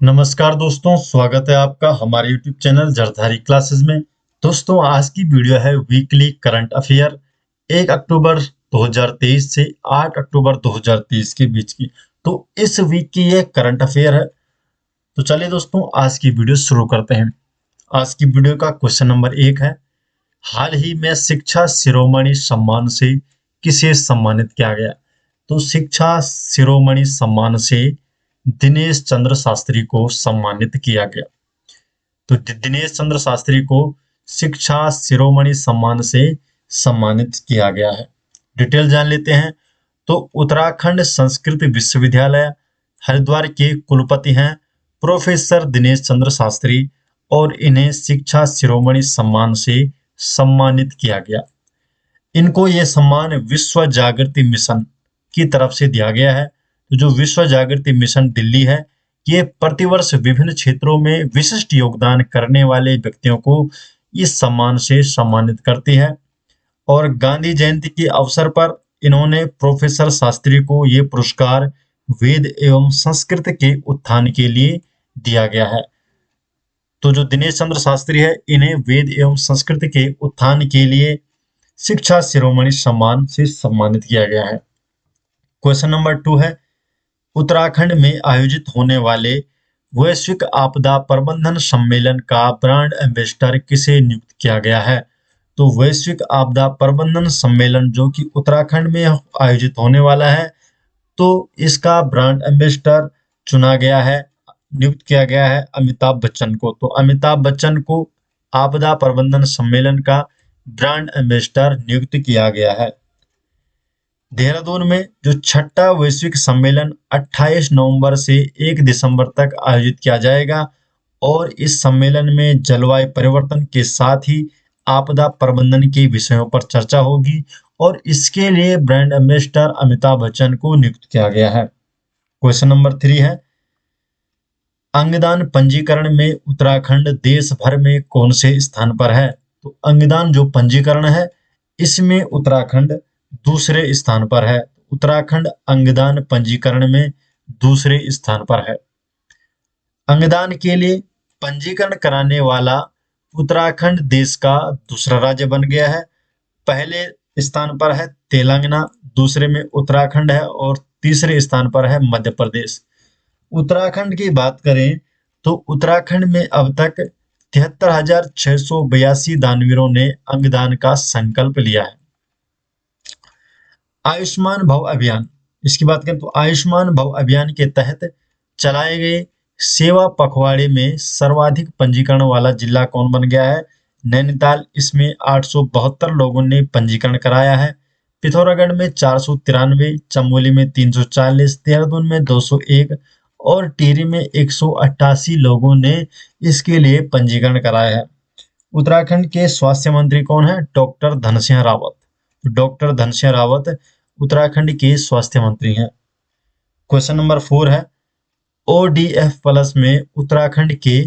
नमस्कार दोस्तों, स्वागत है आपका हमारे YouTube चैनल जरधारी क्लासेस में। दोस्तों, हमारे YouTube चैनल जरधारी क्लासेस में। दोस्तों, आज की वीडियो है वीकली करंट अफेयर 1 अक्टूबर 2023 से 8 अक्टूबर 2023 के बीच की। तो इस वीक की ये करंट अफेयर है। तो चलिए दोस्तों, आज की वीडियो शुरू करते हैं। आज की वीडियो का क्वेश्चन नंबर 1 है, हाल ही में शिक्षा शिरोमणि सम्मान से किसे सम्मानित किया गया? तो शिक्षा शिरोमणि सम्मान से दिनेश चंद्र शास्त्री को सम्मानित किया गया। तो दिनेश चंद्र शास्त्री को शिक्षा शिरोमणि सम्मान से सम्मानित किया गया है। डिटेल जान लेते हैं। तो उत्तराखंड संस्कृत विश्वविद्यालय हरिद्वार के कुलपति हैं प्रोफेसर दिनेश चंद्र शास्त्री और इन्हें शिक्षा शिरोमणि सम्मान से सम्मानित किया गया। इनको यह सम्मान विश्व जागृति मिशन की तरफ से दिया गया है। तो जो विश्व जागृति मिशन दिल्ली है, ये प्रतिवर्ष विभिन्न क्षेत्रों में विशिष्ट योगदान करने वाले व्यक्तियों को इस सम्मान से सम्मानित करती है। और गांधी जयंती के अवसर पर इन्होंने प्रोफेसर शास्त्री को ये पुरस्कार वेद एवं संस्कृत के उत्थान के लिए दिया गया है। तो जो दिनेश चंद्र शास्त्री है, इन्हें वेद एवं संस्कृत के उत्थान के लिए शिक्षा शिरोमणि सम्मान से सम्मानित किया गया है। क्वेश्चन नंबर 2 है, उत्तराखंड में आयोजित होने वाले वैश्विक आपदा प्रबंधन सम्मेलन का ब्रांड एम्बेसडर किसे नियुक्त किया गया है? तो वैश्विक आपदा प्रबंधन सम्मेलन जो कि उत्तराखंड में आयोजित होने वाला है, तो इसका ब्रांड एम्बेसडर चुना गया है, नियुक्त किया गया है अमिताभ बच्चन को। तो अमिताभ बच्चन को आपदा प्रबंधन सम्मेलन का ब्रांड एम्बेसडर नियुक्त किया गया है। देहरादून में जो छठा वैश्विक सम्मेलन 28 नवंबर से 1 दिसंबर तक आयोजित किया जाएगा और इस सम्मेलन में जलवायु परिवर्तन के साथ ही आपदा प्रबंधन के विषयों पर चर्चा होगी और इसके लिए ब्रांड एम्बेसडर अमिताभ बच्चन को नियुक्त किया गया है। क्वेश्चन नंबर 3 है, अंगदान पंजीकरण में उत्तराखंड देश भर में कौन से स्थान पर है? तो अंगदान जो पंजीकरण है, इसमें उत्तराखंड दूसरे स्थान पर है। उत्तराखंड अंगदान पंजीकरण में दूसरे स्थान पर है। अंगदान के लिए पंजीकरण कराने वाला उत्तराखंड देश का दूसरा राज्य बन गया है। पहले स्थान पर है तेलंगाना, दूसरे में उत्तराखंड है और तीसरे स्थान पर है मध्य प्रदेश। उत्तराखंड की बात करें तो उत्तराखंड में अब तक 73,682 दानवीरों ने अंगदान का संकल्प लिया है। आयुष्मान भव अभियान, इसकी बात करें तो आयुष्मान भव अभियान के तहत चलाए गए सेवा पखवाड़े में सर्वाधिक पंजीकरण वाला जिला कौन बन गया है? नैनीताल। इसमें 872 लोगों ने पंजीकरण कराया है। पिथौरागढ़ में 493, चमोली में 340, देहरादून में 201 और टिहरी में 188 लोगों ने इसके लिए पंजीकरण कराया है। उत्तराखंड के स्वास्थ्य मंत्री कौन है? डॉक्टर धन सिंह रावत। डॉक्टर धन सिंह रावत उत्तराखंड के स्वास्थ्य मंत्री हैं। क्वेश्चन नंबर 4 है, ODF प्लस में उत्तराखंड के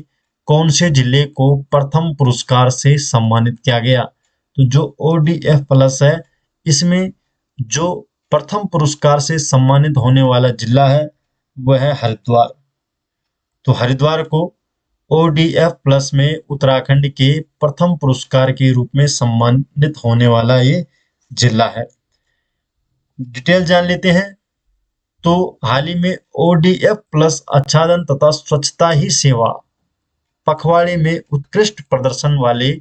कौन से जिले को प्रथम पुरस्कार से सम्मानित किया गया? तो जो ODF प्लस है, इसमें जो प्रथम पुरस्कार से सम्मानित होने वाला जिला है वह है हरिद्वार। तो हरिद्वार को ODF प्लस में उत्तराखंड के प्रथम पुरस्कार के रूप में सम्मानित होने वाला ये जिला है। डिटेल जान लेते हैं। तो हाल ही में ODF प्लस आच्छादन तथा स्वच्छता ही सेवा पखवाड़े में उत्कृष्ट प्रदर्शन वाले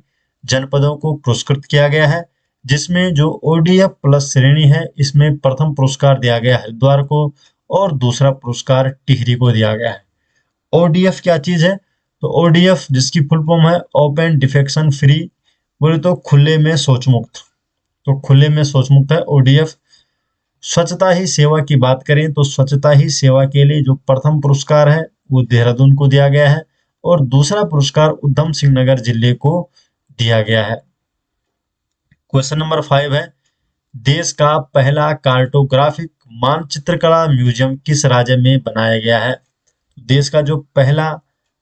जनपदों को पुरस्कृत किया गया है, जिसमें जो ODF प्लस श्रेणी है, इसमें प्रथम पुरस्कार दिया गया हरिद्वार को और दूसरा पुरस्कार टिहरी को दिया गया है। ODF क्या चीज है? तो ODF जिसकी फुल फॉर्म है ओपन डिफेक्शन फ्री, बोले तो खुले में शौच मुक्त। तो खुले में शौच मुक्त है ODF। स्वच्छता ही सेवा की बात करें तो स्वच्छता ही सेवा के लिए जो प्रथम पुरस्कार है वो देहरादून को दिया गया है और दूसरा पुरस्कार उधम सिंह नगर जिले को दिया गया है। क्वेश्चन नंबर 5 है, देश का पहला कार्टोग्राफिक मानचित्रकला म्यूजियम किस राज्य में बनाया गया है? देश का जो पहला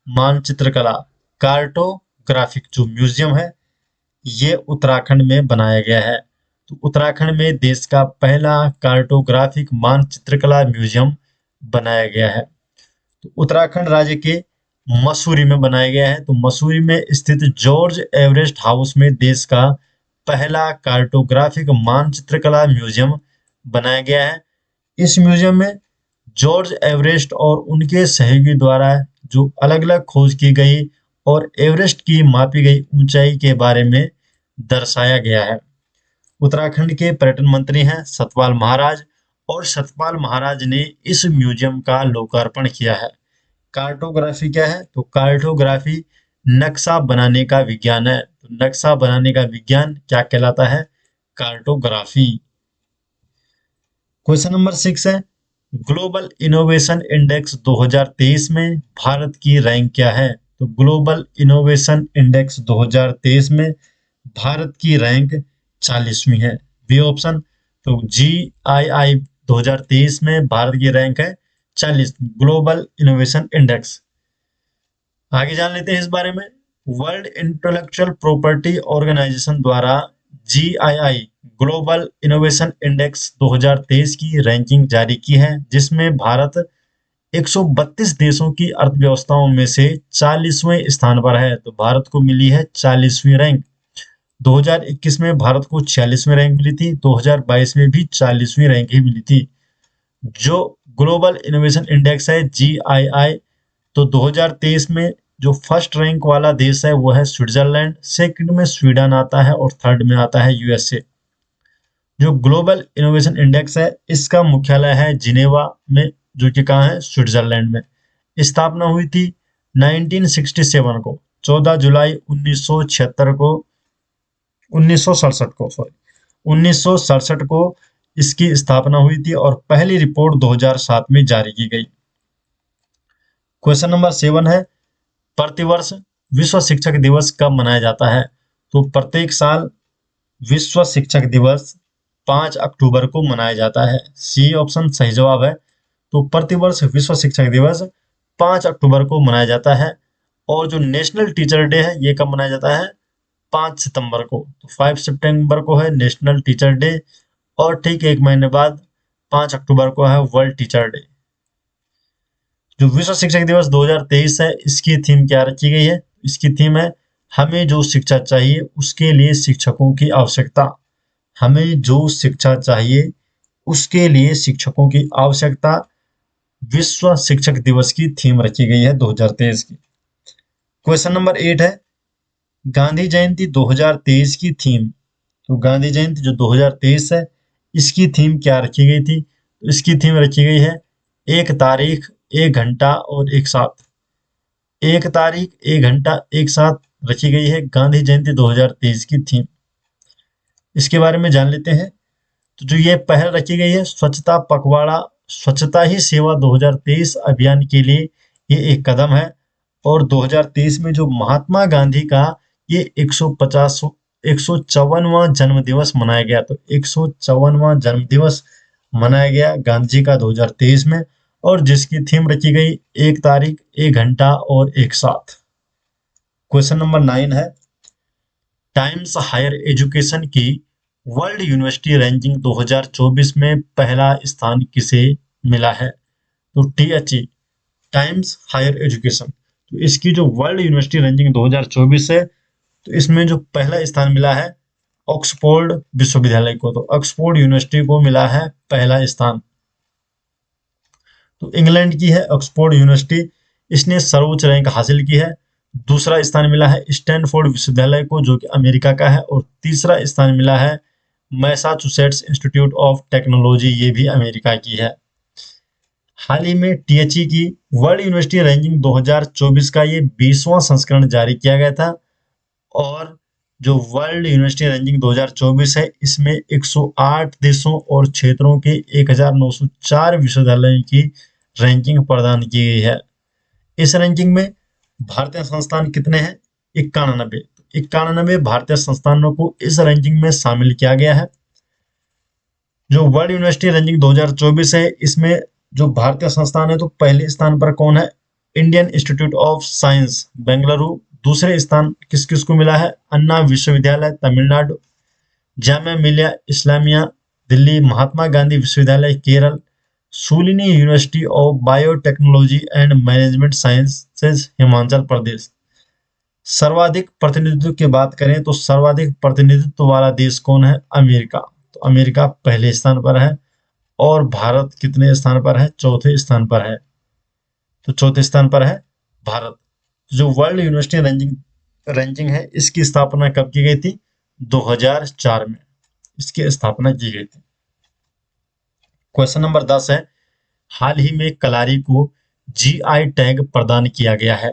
मानचित्रकला कार्टोग्राफिक जो म्यूजियम है, ये उत्तराखंड में बनाया गया है। तो उत्तराखंड में देश का पहला कार्टोग्राफिक मानचित्रकला म्यूजियम बनाया गया है। तो उत्तराखंड राज्य के मसूरी में बनाया गया है। तो मसूरी में स्थित जॉर्ज एवरेस्ट हाउस में देश का पहला कार्टोग्राफिक मानचित्र कला म्यूजियम बनाया गया है। इस म्यूजियम में जॉर्ज एवरेस्ट और उनके सहयोगी द्वारा जो अलग अलग खोज की गई और एवरेस्ट की मापी गई ऊंचाई के बारे में दर्शाया गया है। उत्तराखंड के पर्यटन मंत्री हैं सतपाल महाराज, और सतपाल महाराज ने इस म्यूजियम का लोकार्पण किया है। कार्टोग्राफी क्या है? तो कार्टोग्राफी नक्शा बनाने का विज्ञान है। तो नक्शा बनाने का विज्ञान क्या कहलाता है? कार्टोग्राफी। क्वेश्चन नंबर 6 है, ग्लोबल इनोवेशन इंडेक्स 2023 में भारत की रैंक क्या है? तो ग्लोबल इनोवेशन इंडेक्स 2023 में भारत की रैंक 40वीं है। B option. तो GII 2023 में भारत की रैंक है 40, ग्लोबल इनोवेशन इंडेक्स। आगे जान लेते हैं इस बारे में। वर्ल्ड इंटेलेक्चुअल प्रॉपर्टी ऑर्गेनाइजेशन द्वारा GII ग्लोबल इनोवेशन इंडेक्स 2023 की रैंकिंग जारी की है, जिसमें भारत 132 देशों की अर्थव्यवस्थाओं में से 40वें स्थान पर है। तो भारत को मिली है 40वीं रैंक। 2021 में भारत को 46वीं रैंक मिली थी, 2022 में भी 40वीं रैंक ही मिली थी। जो ग्लोबल इनोवेशन इंडेक्स है GII, तो 2023 में जो फर्स्ट रैंक वाला देश है वो है स्विट्जरलैंड, सेकंड में स्वीडन आता है और थर्ड में आता है USA। जो ग्लोबल इनोवेशन इंडेक्स है इसका मुख्यालय है जिनेवा में, जो कि कहाँ है? स्विट्जरलैंड में। स्थापना हुई थी 1967 को, 14 जुलाई 1967 को 1967 को सॉरी 1967 को इसकी स्थापना हुई थी और पहली रिपोर्ट 2007 में जारी की गई। क्वेश्चन नंबर 7 है, प्रतिवर्ष विश्व शिक्षक दिवस कब मनाया जाता है? तो प्रत्येक साल विश्व शिक्षक दिवस 5 अक्टूबर को मनाया जाता है। सी ऑप्शन सही जवाब है। तो प्रतिवर्ष विश्व शिक्षक दिवस 5 अक्टूबर को मनाया जाता है। और जो नेशनल टीचर डे है ये कब मनाया जाता है? 5 सितंबर को। तो 5 सितंबर को है नेशनल टीचर डे, और ठीक एक महीने बाद 5 अक्टूबर को है वर्ल्ड टीचर डे। जो विश्व शिक्षक दिवस 2023 है इसकी थीम क्या रखी गई है? इसकी थीम है, हमें जो शिक्षा चाहिए उसके लिए शिक्षकों की आवश्यकता। हमें जो शिक्षा चाहिए उसके लिए शिक्षकों की आवश्यकता विश्व शिक्षक दिवस की थीम रखी गई है 2023 की। क्वेश्चन नंबर 8 है, गांधी जयंती 2023 की थीम। तो गांधी जयंती जो 2023 है इसकी थीम क्या रखी गई थी? तो इसकी थीम रखी गई है, एक तारीख, एक घंटा और एक साथ। एक तारीख, एक घंटा, एक साथ रखी गई है गांधी जयंती 2023 की थीम। इसके बारे में जान लेते हैं। तो जो ये पहल रखी गई है स्वच्छता पखवाड़ा, स्वच्छता ही सेवा 2023 अभियान के लिए ये एक कदम है। और 2023 में जो महात्मा गांधी का ये 154वां जन्म दिवस मनाया गया। तो 154वां जन्म दिवस मनाया गया गांधी जी का 2023 में, और जिसकी थीम रखी गई एक तारीख, एक घंटा और एक साथ। क्वेश्चन नंबर 9 है, टाइम्स हायर एजुकेशन की वर्ल्ड यूनिवर्सिटी रैंकिंग 2024 में पहला स्थान किसे मिला है? तो THE टाइम्स हायर एजुकेशन, तो इसकी जो वर्ल्ड यूनिवर्सिटी रैंकिंग 2024 है तो इसमें जो पहला स्थान मिला है ऑक्सफोर्ड विश्वविद्यालय को। तो ऑक्सफोर्ड यूनिवर्सिटी को मिला है पहला स्थान। तो इंग्लैंड की है ऑक्सफोर्ड यूनिवर्सिटी, इसने सर्वोच्च रैंक हासिल की है। दूसरा स्थान मिला है स्टैनफोर्ड विश्वविद्यालय को जो कि अमेरिका का है, और तीसरा स्थान मिला है मैसाचुसेट्स इंस्टीट्यूट ऑफ टेक्नोलॉजी, ये भी अमेरिका की है। हाल ही में THE की वर्ल्ड यूनिवर्सिटी रैंकिंग 2024 का ये 20वां संस्करण जारी किया गया था, और जो वर्ल्ड यूनिवर्सिटी रैंकिंग 2024 है इसमें 108 देशों और क्षेत्रों के 1904 विश्वविद्यालयों की रैंकिंग प्रदान की गई है। इस रैंकिंग में भारतीय संस्थान कितने हैं? 91। 91 भारतीय संस्थानों को इस रैंकिंग में शामिल किया गया है। जो वर्ल्ड यूनिवर्सिटी रैंकिंग 2024 है इसमें जो भारतीय संस्थान है तो पहले स्थान पर कौन है? Indian institute of science Bengaluru. दूसरे स्थान किस किस को मिला है? अन्ना विश्वविद्यालय तमिलनाडु, जामिया मिलिया इस्लामिया दिल्ली, महात्मा गांधी विश्वविद्यालय Kerala, Shoolini university of biotechnology and management sciences Himachal Pradesh. सर्वाधिक प्रतिनिधित्व की बात करें तो सर्वाधिक प्रतिनिधित्व वाला देश कौन है? अमेरिका। तो अमेरिका पहले स्थान पर है। और भारत कितने स्थान पर है? चौथे स्थान पर है। तो चौथे स्थान पर है भारत। जो वर्ल्ड यूनिवर्सिटी रैंकिंग है, इसकी स्थापना कब की गई थी? 2004 में इसकी स्थापना की गई थी। क्वेश्चन नंबर 10 है, हाल ही में कलारी को जीआई टैग प्रदान किया गया है,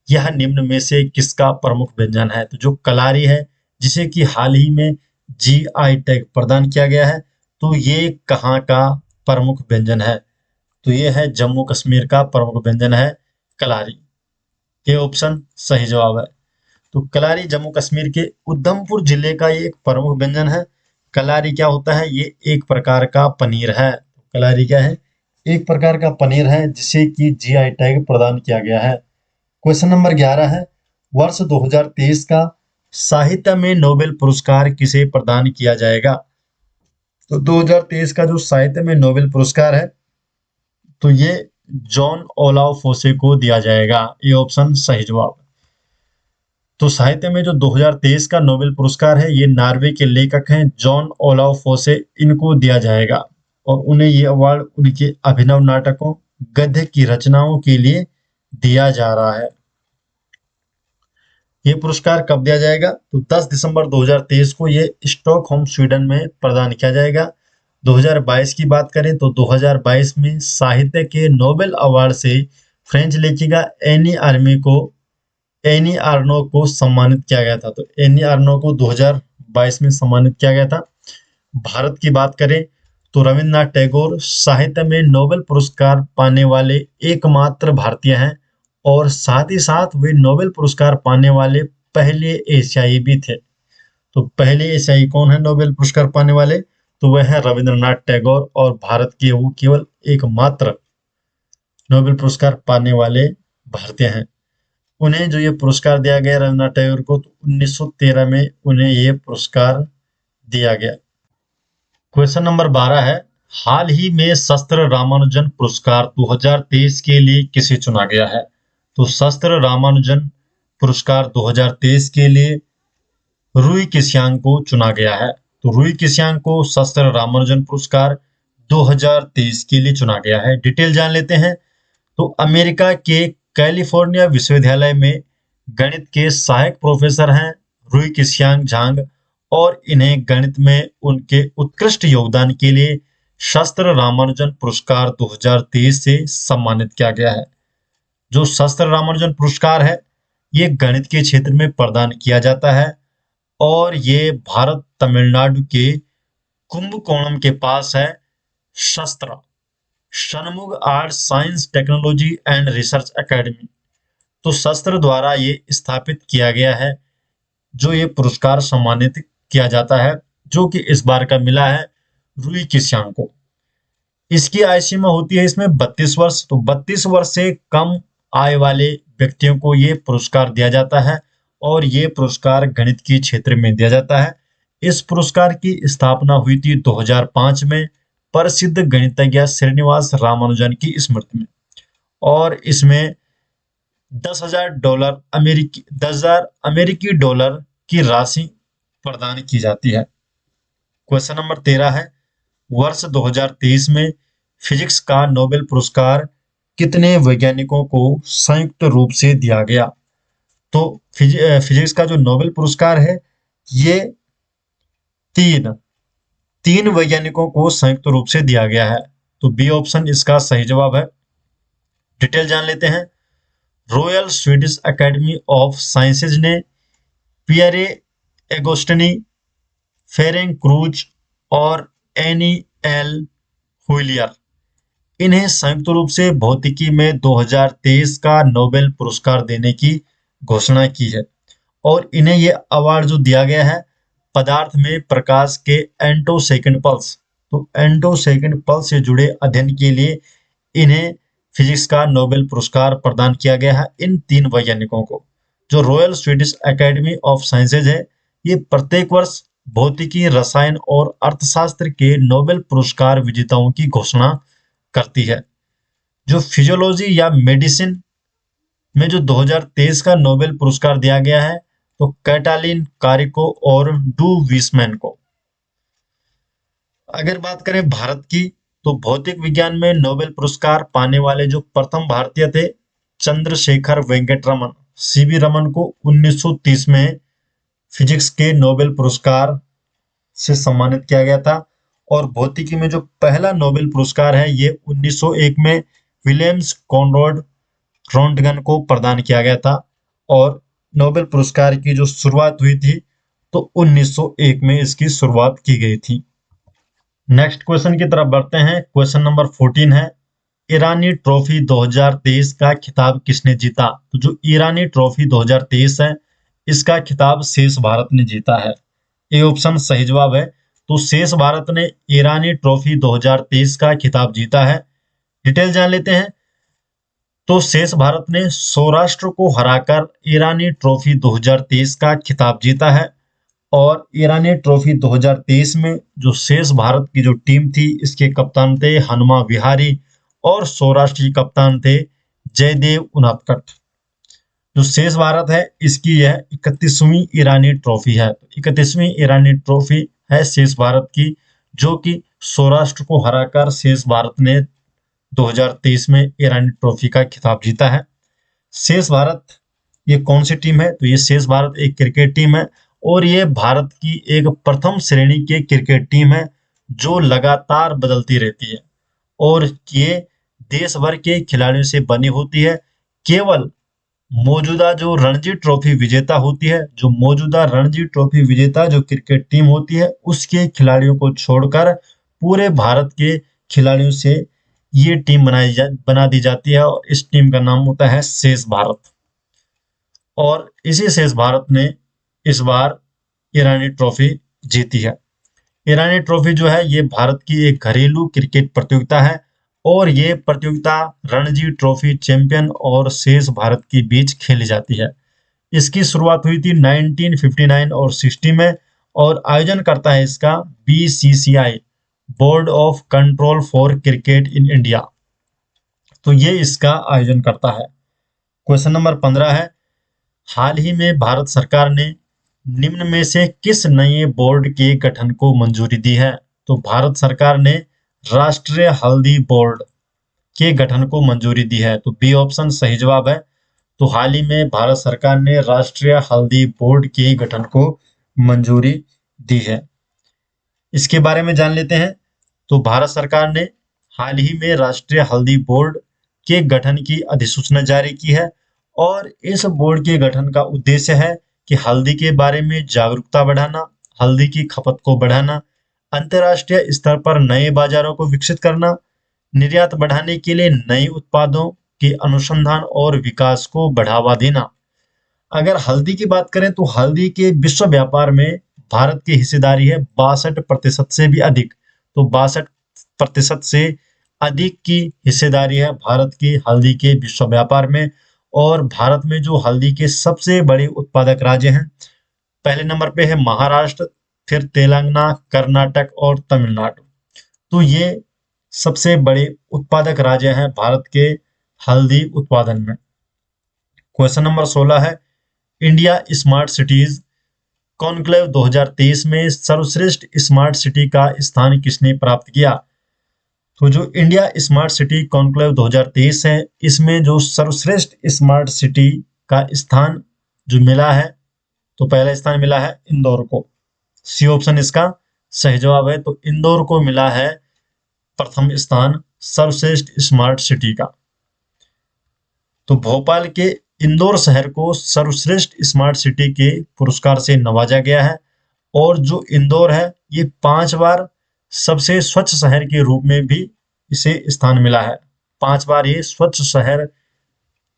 यह निम्न में से किसका प्रमुख व्यंजन है? तो जो कलारी है, जिसे कि हाल ही में जीआई टैग प्रदान किया गया है, तो ये कहाँ का प्रमुख व्यंजन है? तो ये है जम्मू कश्मीर का प्रमुख व्यंजन है कलारी। ये ऑप्शन सही जवाब है। तो कलारी जम्मू कश्मीर के उधमपुर जिले का ये एक प्रमुख व्यंजन है। कलारी क्या होता है? ये एक प्रकार का पनीर है। कलारी क्या है? एक प्रकार का पनीर है जिसे कि जीआई टैग प्रदान किया गया है। क्वेश्चन नंबर 11 है, वर्ष 2023 का साहित्य में नोबेल पुरस्कार किसे प्रदान किया जाएगा? तो 2023 का जो साहित्य में नोबेल पुरस्कार है, तो ये जॉन ओलाव फोसे को दिया जाएगा। ये ऑप्शन सही जवाब। तो साहित्य में जो 2023 का नोबेल पुरस्कार है, ये नॉर्वे के लेखक हैं जॉन ओलाव फोसे, इनको दिया जाएगा। और उन्हें ये अवार्ड उनके अभिनव नाटकों, गद्य की रचनाओं के लिए दिया जा रहा है। ये पुरस्कार कब दिया जाएगा? तो 10 दिसंबर 2023 को ये स्टॉकहोम स्वीडन में प्रदान किया जाएगा। 2022 की बात करें तो 2022 में साहित्य के नोबेल अवार्ड से फ्रेंच लेखिका एनी आर्नो को सम्मानित किया गया था। तो एनी आर्नो को 2022 में सम्मानित किया गया था। भारत की बात करें तो रविन्द्रनाथ टैगोर साहित्य में नोबेल पुरस्कार पाने वाले एकमात्र भारतीय हैं, और साथ ही साथ वे नोबेल पुरस्कार पाने वाले पहले एशियाई भी थे। तो पहले एशियाई कौन है नोबेल पुरस्कार पाने वाले? तो वह है रविन्द्रनाथ टैगोर, और भारत के वो केवल एकमात्र नोबेल पुरस्कार पाने वाले भारतीय हैं। उन्हें जो ये पुरस्कार दिया गया रविन्द्रनाथ टैगोर को, तो 1913 में उन्हें ये पुरस्कार दिया गया। क्वेश्चन नंबर 12 है, हाल ही में शस्त्र रामानुजन पुरस्कार 2023 के लिए किसे चुना गया है? तो शस्त्र रामानुजन पुरस्कार 2023 के लिए रुई किस्यांग को चुना गया है। तो रुई किस्यांग को शस्त्र रामानुजन पुरस्कार 2023 के लिए चुना गया है। डिटेल जान लेते हैं। तो अमेरिका के कैलिफोर्निया विश्वविद्यालय में गणित के सहायक प्रोफेसर हैं रुई किस्यांग झांग, और इन्हें गणित में उनके उत्कृष्ट योगदान के लिए शस्त्र रामानुजन पुरस्कार 2023 से सम्मानित किया गया है। जो शस्त्र रामानुजन पुरस्कार है, ये गणित के क्षेत्र में प्रदान किया जाता है, और ये भारत तमिलनाडु के कुंभकोणम के पास है। Sastra Shanmugha arts science technology and research academy, तो शस्त्र द्वारा ये स्थापित किया गया है। जो ये पुरस्कार सम्मानित किया जाता है, जो कि इस बार का मिला है रुई किस्यांग को। इसकी आयु सीमा होती है इसमें 32 वर्ष। तो 32 वर्ष से कम आय वाले व्यक्तियों को ये पुरस्कार दिया जाता है, और ये पुरस्कार गणित के क्षेत्र में दिया जाता है। इस पुरस्कार की स्थापना हुई थी 2005 में प्रसिद्ध गणितज्ञ श्रीनिवास रामानुजन की स्मृति में, और इसमें $10,000 अमेरिकी डॉलर की राशि प्रदान की जाती है। क्वेश्चन नंबर 13 है, वर्ष 2023 में फिजिक्स का नोबेल पुरस्कार कितने वैज्ञानिकों को संयुक्त रूप से दिया गया? तो फिजिक्स का जो नोबेल पुरस्कार है, ये तीन वैज्ञानिकों को संयुक्त रूप से दिया गया है। तो बी ऑप्शन इसका सही जवाब है। डिटेल जान लेते हैं। Royal Swedish academy of sciences ने पियरे एगोस्टनी, फेरेंग क्रूज और एनी एल हुइलियर, इन्हें संयुक्त रूप से भौतिकी में 2023 का नोबेल पुरस्कार देने की घोषणा की है। और इन्हें यह अवार्ड जो दिया गया है पदार्थ में प्रकाश के एंटोसेकंड पल्स, तो एंटोसेकंड पल्स से जुड़े अध्ययन के लिए इन्हें फिजिक्स का नोबेल पुरस्कार प्रदान किया गया है। इन तीन वैज्ञानिकों को, जो royal Swedish academy of sciences है, ये प्रत्येक वर्ष भौतिकी, रसायन और अर्थशास्त्र के नोबेल पुरस्कार विजेताओं की घोषणा करती है। जो फिजियोलॉजी या मेडिसिन में जो 2023 का नोबेल पुरस्कार दिया गया है तो कैटालिन कारिको और डू विसमैन को। अगर बात करें भारत की तो भौतिक विज्ञान में नोबेल पुरस्कार पाने वाले जो प्रथम भारतीय थे चंद्रशेखर वेंकट रमन, सीवी रमन को 1930 में फिजिक्स के नोबेल पुरस्कार से सम्मानित किया गया था। और भौतिकी में जो पहला नोबेल पुरस्कार है ये 1901 में विलियम्स कॉनराड रोंटगन को प्रदान किया गया था। और नोबेल पुरस्कार की जो शुरुआत हुई थी तो 1901 में इसकी शुरुआत की गई थी। नेक्स्ट क्वेश्चन की तरफ बढ़ते हैं। क्वेश्चन नंबर 14 है, ईरानी ट्रॉफी 2023 का खिताब किसने जीता? तो जो ईरानी ट्रॉफी 2023 है इसका खिताब शेष भारत ने जीता है। ए ऑप्शन सही जवाब है। तो शेष भारत ने ईरानी ट्रॉफी 2023 का खिताब जीता है। डिटेल जान लेते हैं। तो शेष भारत ने सौराष्ट्र को हराकर ईरानी ट्रॉफी 2023 का खिताब जीता है। और ईरानी ट्रॉफी 2023 में जो शेष भारत की जो टीम थी इसके कप्तान थे हनुमा विहारी और सौराष्ट्र के कप्तान थे जयदेव उनादकट। जो शेष भारत है इसकी यह 31वीं ईरानी ट्रॉफी है। 31वीं ईरानी ट्रॉफी है शेष भारत की, जो कि सौराष्ट्र को हराकर शेष भारत ने 2023 में ईरानी ट्रॉफी का खिताब जीता है। शेष भारत ये कौन सी टीम है? तो ये शेष भारत एक क्रिकेट टीम है और ये भारत की एक प्रथम श्रेणी की क्रिकेट टीम है जो लगातार बदलती रहती है और ये देश भर के खिलाड़ियों से बनी होती है। केवल मौजूदा जो रणजी ट्रॉफी विजेता होती है, जो मौजूदा रणजी ट्रॉफी विजेता जो क्रिकेट टीम होती है उसके खिलाड़ियों को छोड़कर पूरे भारत के खिलाड़ियों से ये टीम बना दी जाती है और इस टीम का नाम होता है शेष भारत। और इसी शेष भारत ने इस बार ईरानी ट्रॉफी जीती है। ईरानी ट्रॉफी जो है ये भारत की एक घरेलू क्रिकेट प्रतियोगिता है और ये प्रतियोगिता रणजी ट्रॉफी चैंपियन और शेष भारत के बीच खेली जाती है। इसकी शुरुआत हुई थी 1959 और 60 में और आयोजन करता है इसका BCCI, board of control for cricket in India. तो ये इसका आयोजन करता है। क्वेश्चन नंबर 15 है, हाल ही में भारत सरकार ने निम्न में से किस नए बोर्ड के गठन को मंजूरी दी है? तो भारत सरकार ने राष्ट्रीय हल्दी बोर्ड के गठन को मंजूरी दी है। तो बी ऑप्शन सही जवाब है। तो हाल ही में भारत सरकार ने राष्ट्रीय हल्दी बोर्ड के गठन को मंजूरी दी है। इसके बारे में जान लेते हैं। तो भारत सरकार ने हाल ही में राष्ट्रीय हल्दी बोर्ड के गठन की अधिसूचना जारी की है और इस बोर्ड के गठन का उद्देश्य है कि हल्दी के बारे में जागरूकता बढ़ाना, हल्दी की खपत को बढ़ाना, अंतर्राष्ट्रीय स्तर पर नए बाजारों को विकसित करना, निर्यात बढ़ाने के लिए नए उत्पादों के अनुसंधान और विकास को बढ़ावा देना। अगर हल्दी की बात करें तो हल्दी के विश्व व्यापार में भारत की हिस्सेदारी है 62% से भी अधिक। तो 62% से अधिक की हिस्सेदारी है भारत की हल्दी के विश्व व्यापार में। और भारत में जो हल्दी के सबसे बड़े उत्पादक राज्य हैं, पहले नंबर पे है महाराष्ट्र, फिर तेलंगाना, कर्नाटक और तमिलनाडु। तो ये सबसे बड़े उत्पादक राज्य हैं भारत के हल्दी उत्पादन में। क्वेश्चन नंबर 16 है, इंडिया स्मार्ट सिटीज कॉन्क्लेव 2023 में सर्वश्रेष्ठ स्मार्ट सिटी का स्थान किसने प्राप्त किया? तो जो इंडिया स्मार्ट सिटी कॉन्क्लेव 2023 है इसमें जो सर्वश्रेष्ठ स्मार्ट सिटी का स्थान जो मिला है तो पहला स्थान मिला है इंदौर को। सी ऑप्शन इसका सही जवाब है। तो इंदौर को मिला है प्रथम स्थान सर्वश्रेष्ठ स्मार्ट सिटी का। तो भोपाल के इंदौर शहर को सर्वश्रेष्ठ स्मार्ट सिटी के पुरस्कार से नवाजा गया है और जो इंदौर है ये 5 बार सबसे स्वच्छ शहर के रूप में भी इसे स्थान मिला है। 5 बार ये स्वच्छ शहर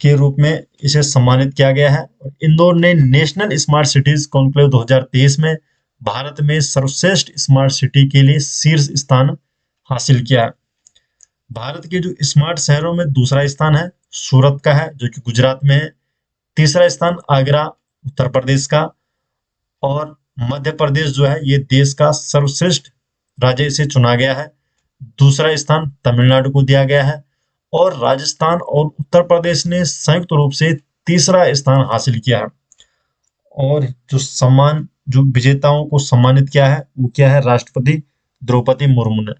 के रूप में इसे सम्मानित किया गया है। इंदौर ने नेशनल स्मार्ट सिटीज कॉन्क्लेव 2023 में भारत में सर्वश्रेष्ठ स्मार्ट सिटी के लिए शीर्ष स्थान हासिल किया है। भारत के जो स्मार्ट शहरों में दूसरा स्थान है सूरत का है जो कि गुजरात में है। तीसरा स्थान आगरा उत्तर प्रदेश का और मध्य प्रदेश जो है ये देश का सर्वश्रेष्ठ राज्य से चुना गया है। दूसरा स्थान तमिलनाडु को दिया गया है और राजस्थान और उत्तर प्रदेश ने संयुक्त रूप से तीसरा स्थान हासिल किया है। और जो विजेताओं को सम्मानित किया है वो क्या है, राष्ट्रपति द्रौपदी मुर्मू ने।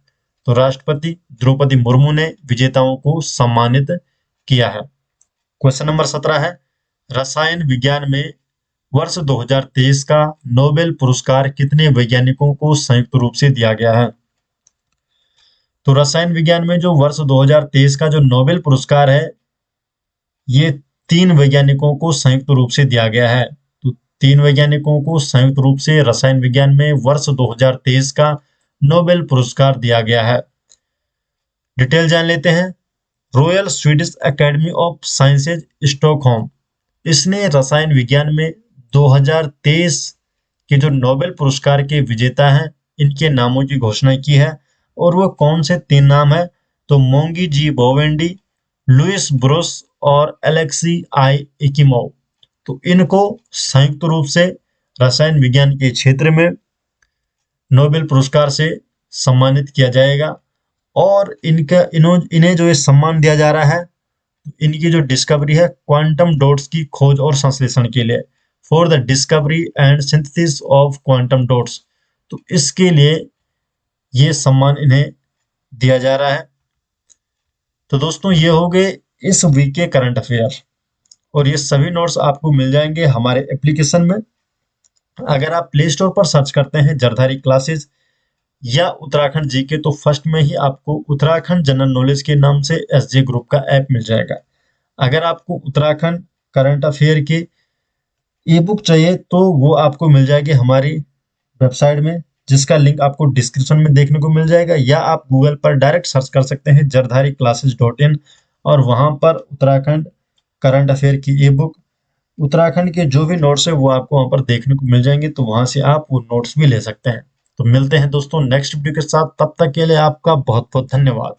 तो राष्ट्रपति द्रौपदी मुर्मू ने विजेताओं को सम्मानित किया है। क्वेश्चन नंबर 17 है, रसायन विज्ञान में वर्ष 2023 का नोबेल पुरस्कार कितने वैज्ञानिकों को संयुक्त रूप से दिया गया है? तो रसायन विज्ञान में जो वर्ष 2023 का जो नोबेल पुरस्कार है, ये 3 वैज्ञानिकों को संयुक्त रूप से दिया गया है। तो 3 वैज्ञानिकों को संयुक्त रूप से रसायन विज्ञान में वर्ष 2023 का नोबेल पुरस्कार दिया गया है। डिटेल जान लेते हैं। Royal Swedish academy of sciences Stockholm, इसने रसायन विज्ञान में 2023 के जो नोबेल पुरस्कार के विजेता हैं इनके नामों की घोषणा की है। और वो कौन से 3 नाम है? तो मोंगी जी बोवेंडी, लुइस ब्रुस और एलेक्सी आई इकिमोव। तो इनको संयुक्त रूप से रसायन विज्ञान के क्षेत्र में नोबेल पुरस्कार से सम्मानित किया जाएगा। और इन्हें जो ये सम्मान दिया जा रहा है, इनकी जो डिस्कवरी है क्वांटम डॉट्स की खोज और संश्लेषण के लिए, for the discovery and synthesis of quantum dots. तो इसके लिए ये सम्मान इन्हें दिया जा रहा है। तो दोस्तों ये हो गए इस वीक के करंट अफेयर और ये सभी नोट्स आपको मिल जाएंगे हमारे एप्लीकेशन में। अगर आप प्ले स्टोर पर सर्च करते हैं जरधारी क्लासेस या उत्तराखंड जीके, तो फर्स्ट में ही आपको उत्तराखंड जनरल नॉलेज के नाम से एसजे ग्रुप का ऐप मिल जाएगा। अगर आपको उत्तराखंड करंट अफेयर की ई बुक चाहिए तो वो आपको मिल जाएगी हमारी वेबसाइट में, जिसका लिंक आपको डिस्क्रिप्शन में देखने को मिल जाएगा, या आप गूगल पर डायरेक्ट सर्च कर सकते हैं jardhariclasses.in और वहां पर उत्तराखंड करंट अफेयर की ई बुक, उत्तराखंड के जो भी नोट्स है वो आपको वहां पर देखने को मिल जाएंगे। तो वहां से आप वो नोट्स भी ले सकते हैं। तो मिलते हैं दोस्तों नेक्स्ट वीडियो के साथ, तब तक के लिए आपका बहुत बहुत धन्यवाद।